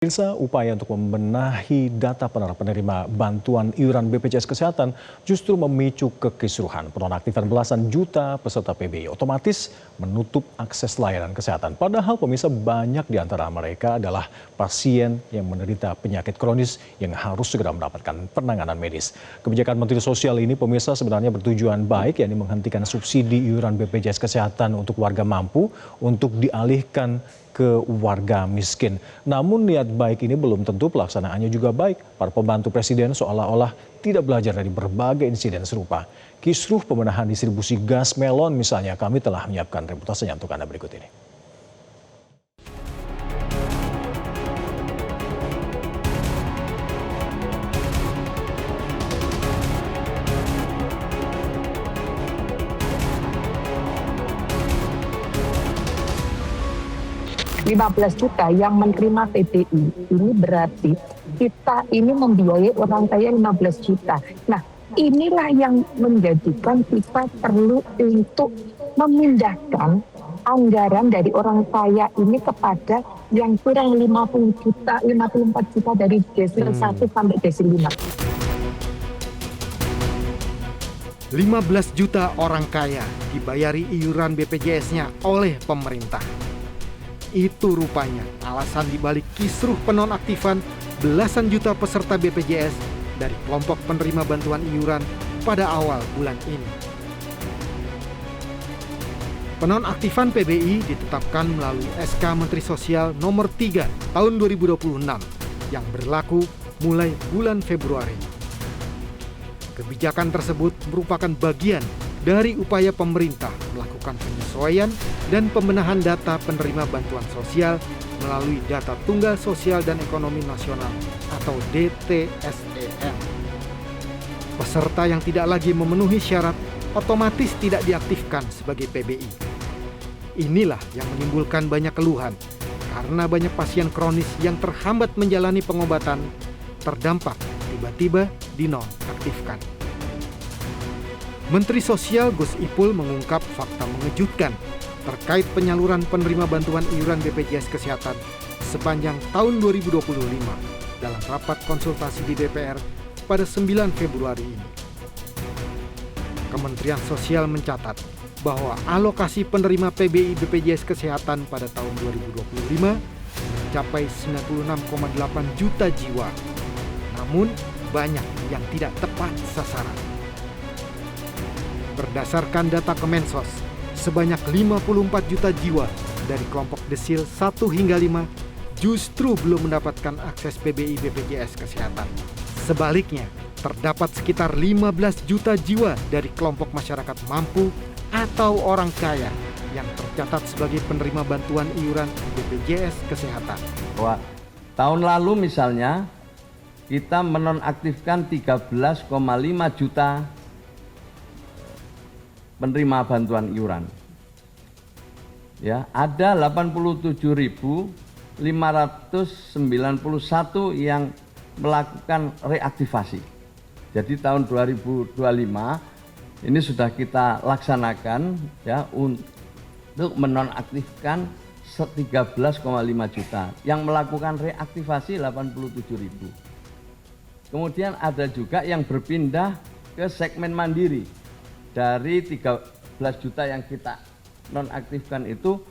Pemirsa, upaya untuk membenahi data penerima bantuan iuran BPJS Kesehatan justru memicu kekisruhan. Penonaktifan belasan juta peserta PBI otomatis menutup akses layanan kesehatan. Padahal pemirsa, banyak di antara mereka adalah pasien yang menderita penyakit kronis yang harus segera mendapatkan penanganan medis. Kebijakan Menteri Sosial ini pemirsa sebenarnya bertujuan baik, yakni menghentikan subsidi iuran BPJS Kesehatan untuk warga mampu untuk dialihkan ke warga miskin. Namun niat baik ini belum tentu pelaksanaannya juga baik. Para pembantu presiden seolah-olah tidak belajar dari berbagai insiden serupa. Kisruh pemenahan distribusi gas melon misalnya, kami telah menyiapkan reportasenya untuk Anda berikut ini. 15 juta yang menerima PBI, ini berarti kita ini membiayai orang kaya 15 juta. Nah, inilah yang menjadikan kita perlu untuk memindahkan anggaran dari orang kaya ini kepada yang kurang 50 juta, 54 juta dari desil 1 sampai desil 5. 15 juta orang kaya dibayari iuran BPJS-nya oleh pemerintah. Itu rupanya alasan dibalik kisruh penonaktifan belasan juta peserta BPJS dari kelompok penerima bantuan iuran pada awal bulan ini. Penonaktifan PBI ditetapkan melalui SK Menteri Sosial Nomor 3 Tahun 2026 yang berlaku mulai bulan Februari. Kebijakan tersebut merupakan bagian dari upaya pemerintah melakukan penyesuaian dan pembenahan data penerima bantuan sosial melalui Data Tunggal Sosial dan Ekonomi Nasional atau DTSEN. Peserta yang tidak lagi memenuhi syarat otomatis tidak diaktifkan sebagai PBI. Inilah yang menimbulkan banyak keluhan karena banyak pasien kronis yang terhambat menjalani pengobatan terdampak tiba-tiba dinonaktifkan. Menteri Sosial Gus Ipul mengungkap fakta mengejutkan terkait penyaluran penerima bantuan iuran BPJS Kesehatan sepanjang tahun 2025 dalam rapat konsultasi di DPR pada 9 Februari ini. Kementerian Sosial mencatat bahwa alokasi penerima PBI BPJS Kesehatan pada tahun 2025 mencapai 96,8 juta jiwa. Namun, banyak yang tidak tepat sasaran. Berdasarkan data Kemensos, sebanyak 54 juta jiwa dari kelompok desil 1 hingga 5 justru belum mendapatkan akses PBI BPJS Kesehatan. Sebaliknya, terdapat sekitar 15 juta jiwa dari kelompok masyarakat mampu atau orang kaya yang tercatat sebagai penerima bantuan iuran BPJS Kesehatan. Bahwa tahun lalu misalnya kita menonaktifkan 13,5 juta penerima bantuan iuran. Ya, ada 87.591 yang melakukan reaktivasi. Jadi tahun 2025 ini sudah kita laksanakan ya untuk menonaktifkan 13,5 juta yang melakukan reaktivasi 87.000. Kemudian ada juga yang berpindah ke segmen mandiri. Dari 13 juta yang kita nonaktifkan itu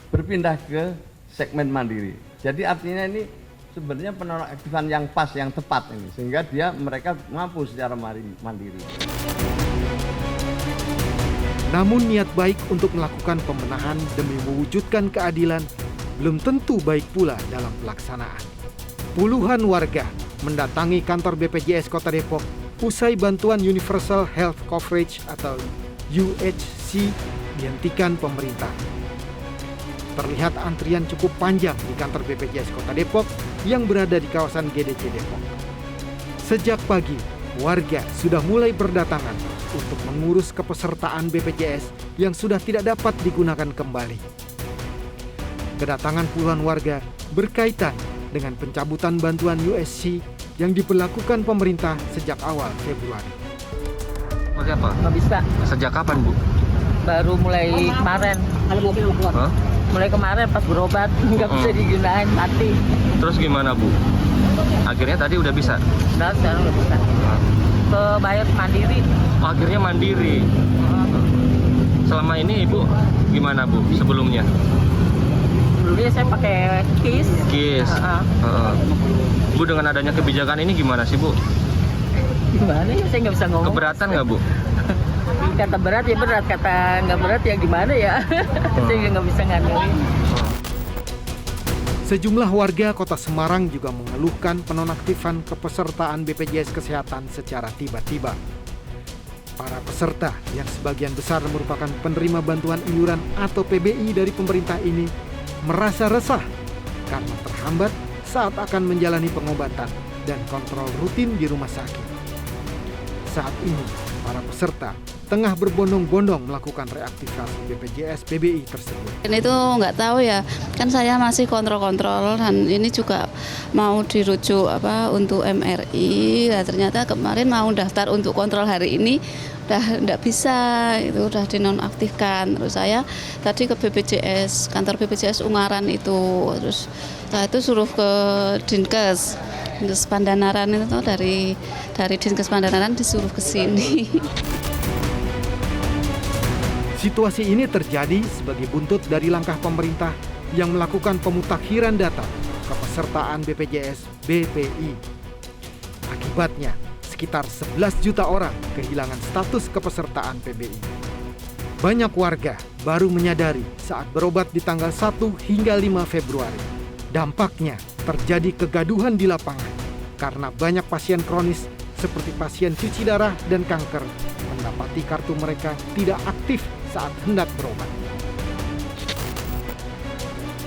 berpindah ke segmen mandiri. Jadi artinya ini sebenarnya penonaktifan yang pas, yang tepat ini, sehingga mereka mampu secara mandiri. Namun niat baik untuk melakukan pembenahan demi mewujudkan keadilan belum tentu baik pula dalam pelaksanaan. Puluhan warga mendatangi kantor BPJS Kota Depok usai bantuan Universal Health Coverage atau UHC dihentikan pemerintah. Terlihat antrian cukup panjang di kantor BPJS Kota Depok yang berada di kawasan GDC Depok. Sejak pagi, warga sudah mulai berdatangan untuk mengurus kepesertaan BPJS yang sudah tidak dapat digunakan kembali. Kedatangan puluhan warga berkaitan dengan pencabutan bantuan UHC yang diberlakukan pemerintah sejak awal Februari. Pakai apa? Nggak bisa. Sejak kapan, Bu? Baru mulai kemarin. Hah? mulai kemarin pas berobat nggak bisa digunain, mati. Terus gimana Bu? Akhirnya tadi udah bisa? Udah, sekarang udah bisa. Ke bayar mandiri. Oh, akhirnya mandiri. Selama ini Ibu gimana Bu sebelumnya? Dulunya saya pakai KIS. KIS. Bu, dengan adanya kebijakan ini gimana sih Bu? Gimana ya, saya nggak bisa ngomong. Keberatan nggak Bu? Kata berat ya berat, kata nggak berat ya gimana ya. Saya nggak bisa ngandelin. Sejumlah warga Kota Semarang juga mengeluhkan penonaktifan kepesertaan BPJS Kesehatan secara tiba-tiba. Para peserta yang sebagian besar merupakan penerima bantuan iuran atau PBI dari pemerintah ini merasa resah karena terhambat saat akan menjalani pengobatan dan kontrol rutin di rumah sakit. Saat ini, para peserta tengah berbondong-bondong melakukan reaktivasi BPJS PBI tersebut. Ini tuh nggak tahu ya, kan saya masih kontrol-kontrol dan ini juga mau dirujuk untuk MRI. Nah, ternyata kemarin mau daftar untuk kontrol hari ini udah nggak bisa, itu udah dinonaktifkan. Terus saya tadi ke BPJS, kantor BPJS Ungaran itu, terus saya itu suruh ke Dinkes Pandanaran itu dari Dinkes Pandanaran disuruh ke sini. Situasi ini terjadi sebagai buntut dari langkah pemerintah yang melakukan pemutakhiran data kepesertaan BPJS BPI. Akibatnya, sekitar 11 juta orang kehilangan status kepesertaan PBI. Banyak warga baru menyadari saat berobat di tanggal 1 hingga 5 Februari. Dampaknya terjadi kegaduhan di lapangan karena banyak pasien kronis seperti pasien cuci darah dan kanker mendapati kartu mereka tidak aktif saat hendak berobat.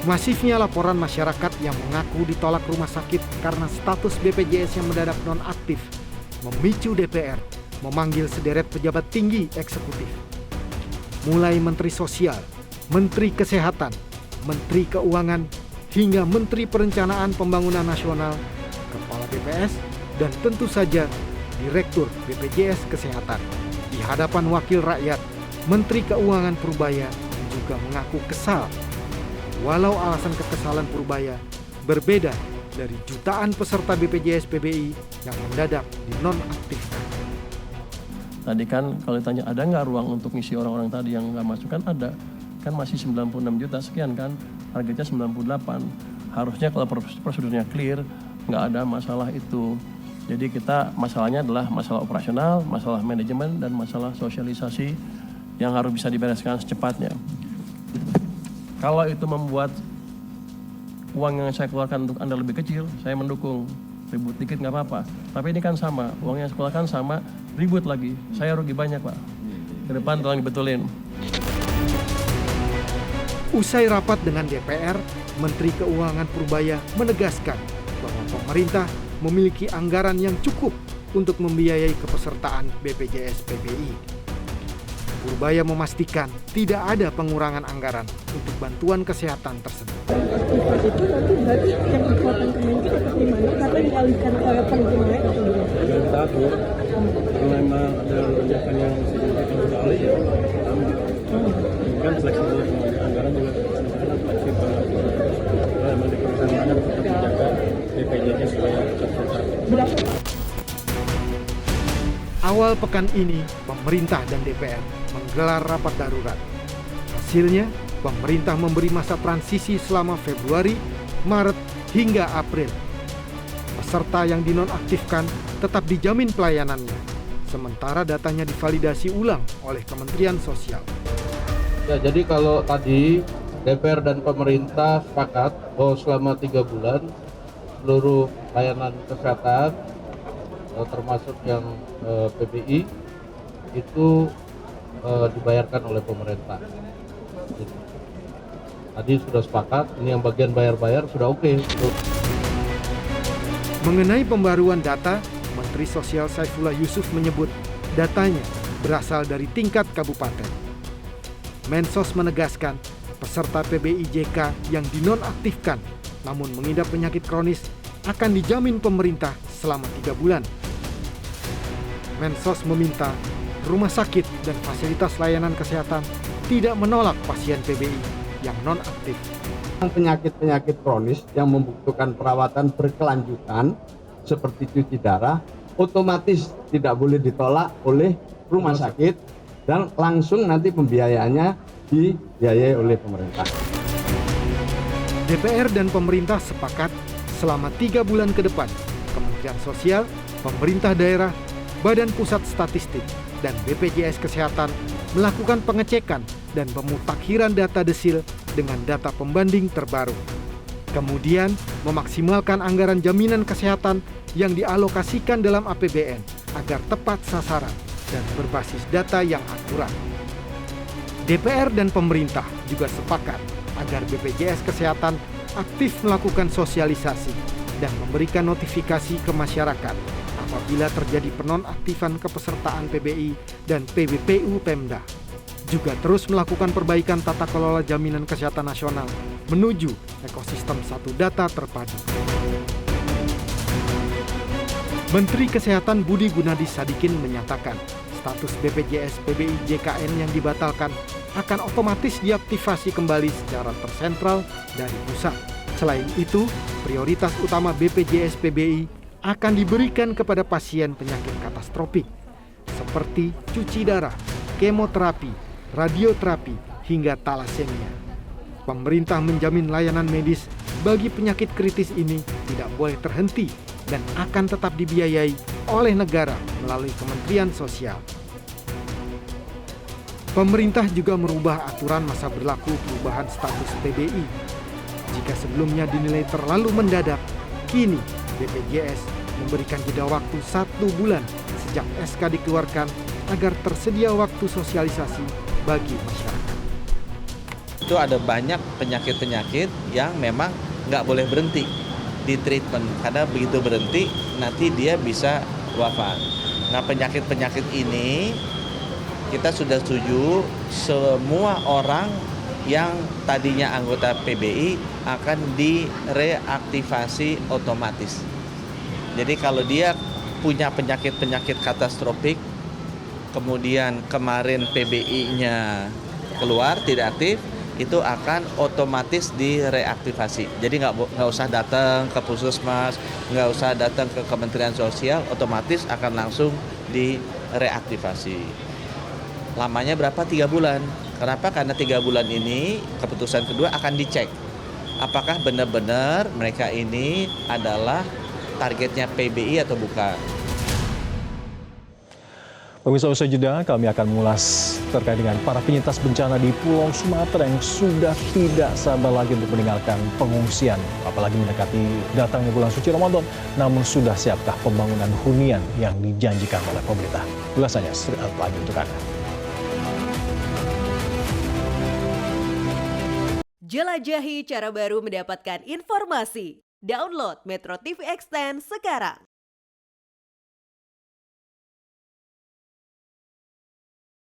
Masifnya laporan masyarakat yang mengaku ditolak rumah sakit karena status BPJS yang mendadak nonaktif memicu DPR memanggil sederet pejabat tinggi eksekutif. Mulai Menteri Sosial, Menteri Kesehatan, Menteri Keuangan, hingga Menteri Perencanaan Pembangunan Nasional, Kepala BPS, dan tentu saja Direktur BPJS Kesehatan. Di hadapan wakil rakyat, Menteri Keuangan Purbaya juga mengaku kesal. Walau alasan kekesalan Purbaya berbeda dari jutaan peserta BPJS PBI yang mendadak dinonaktifkan. Tadi kan kalau ditanya ada nggak ruang untuk ngisi orang-orang tadi yang nggak masuk, kan ada. Kan masih 96 juta sekian kan, harganya 98. Harusnya kalau prosedurnya clear, nggak ada masalah itu. Jadi kita masalahnya adalah masalah operasional, masalah manajemen, dan masalah sosialisasi yang harus bisa dibereskan secepatnya. Kalau itu membuat uang yang saya keluarkan untuk Anda lebih kecil, saya mendukung. Ribut dikit nggak apa-apa. Tapi ini kan sama, uang yang saya keluarkan sama, ribut lagi. Saya rugi banyak Pak. Ke depan tolong dibetulin. Usai rapat dengan DPR, Menteri Keuangan Purbaya menegaskan bahwa pemerintah memiliki anggaran yang cukup untuk membiayai kepesertaan BPJS PBI. Purbaya memastikan tidak ada pengurangan anggaran untuk bantuan kesehatan tersebut. Itu nanti berarti yang dikeluarkan Kemenkes atau di mana karena dialihkan ke penerima itu Yang kita atur, kalau memang ada lonjakan yang signifikan sudah alih ya, kan fleksibel anggaran juga fleksibel. Kalau memang diperlukan banyak untuk menjaga BPJS supaya tetap sehat. Awal pekan ini, pemerintah dan DPR menggelar rapat darurat. Hasilnya, pemerintah memberi masa transisi selama Februari, Maret, hingga April. Peserta yang dinonaktifkan tetap dijamin pelayanannya, sementara datanya divalidasi ulang oleh Kementerian Sosial. Ya, jadi kalau tadi DPR dan pemerintah sepakat bahwa selama 3 bulan seluruh layanan kesehatan termasuk yang PBI itu dibayarkan oleh pemerintah. Tadi sudah sepakat, ini yang bagian bayar-bayar sudah oke. Mengenai pembaruan data, Menteri Sosial Saifullah Yusuf menyebut datanya berasal dari tingkat kabupaten. Mensos menegaskan peserta PBI-JK yang dinonaktifkan namun mengidap penyakit kronis akan dijamin pemerintah selama 3 bulan. Mensos meminta rumah sakit dan fasilitas layanan kesehatan tidak menolak pasien PBI yang non-aktif. Penyakit-penyakit kronis yang membutuhkan perawatan berkelanjutan seperti cuci darah otomatis tidak boleh ditolak oleh rumah sakit dan langsung nanti pembiayaannya dibiayai oleh pemerintah. DPR dan pemerintah sepakat selama 3 bulan ke depan, Kementerian Sosial, pemerintah daerah, Badan Pusat Statistik, dan BPJS Kesehatan melakukan pengecekan dan pemutakhiran data desil dengan data pembanding terbaru. Kemudian, memaksimalkan anggaran jaminan kesehatan yang dialokasikan dalam APBN agar tepat sasaran dan berbasis data yang akurat. DPR dan pemerintah juga sepakat agar BPJS Kesehatan aktif melakukan sosialisasi dan memberikan notifikasi ke masyarakat apabila terjadi penonaktifan kepesertaan PBI dan PBPU Pemda. Juga terus melakukan perbaikan tata kelola jaminan kesehatan nasional menuju ekosistem satu data terpadu. Menteri Kesehatan Budi Gunadi Sadikin menyatakan status BPJS PBI JKN yang dibatalkan akan otomatis diaktifasi kembali secara tersentral dari pusat. Selain itu, prioritas utama BPJS PBI akan diberikan kepada pasien penyakit katastropik seperti cuci darah, kemoterapi, radioterapi, hingga talasemia. Pemerintah menjamin layanan medis bagi penyakit kritis ini tidak boleh terhenti dan akan tetap dibiayai oleh negara melalui Kementerian Sosial. Pemerintah juga merubah aturan masa berlaku perubahan status PBI. Jika sebelumnya dinilai terlalu mendadak, kini BPJS memberikan jeda waktu 1 bulan sejak SK dikeluarkan agar tersedia waktu sosialisasi bagi masyarakat. Itu ada banyak penyakit-penyakit yang memang nggak boleh berhenti di treatment, karena begitu berhenti nanti dia bisa wafat. Nah, penyakit-penyakit ini kita sudah setuju semua orang yang tadinya anggota PBI akan direaktivasi otomatis. Jadi kalau dia punya penyakit-penyakit katastropik, kemudian kemarin PBI-nya keluar tidak aktif, itu akan otomatis direaktivasi. Jadi nggak usah datang ke puskesmas, nggak usah datang ke Kementerian Sosial, otomatis akan langsung direaktivasi. Lamanya berapa? 3 bulan. Kenapa? Karena 3 bulan ini keputusan kedua akan dicek. Apakah benar-benar mereka ini adalah targetnya PBI atau bukan. Pemirsa, usai jeda kami akan mengulas terkait dengan para penyintas bencana di Pulau Sumatera yang sudah tidak sabar lagi untuk meninggalkan pengungsian. Apalagi mendekati datangnya bulan suci Ramadan. Namun sudah siapkah pembangunan hunian yang dijanjikan oleh pemerintah? Ulasannya sesaat lagi untuk Anda. Jelajahi cara baru mendapatkan informasi. Download Metro TV Extend sekarang.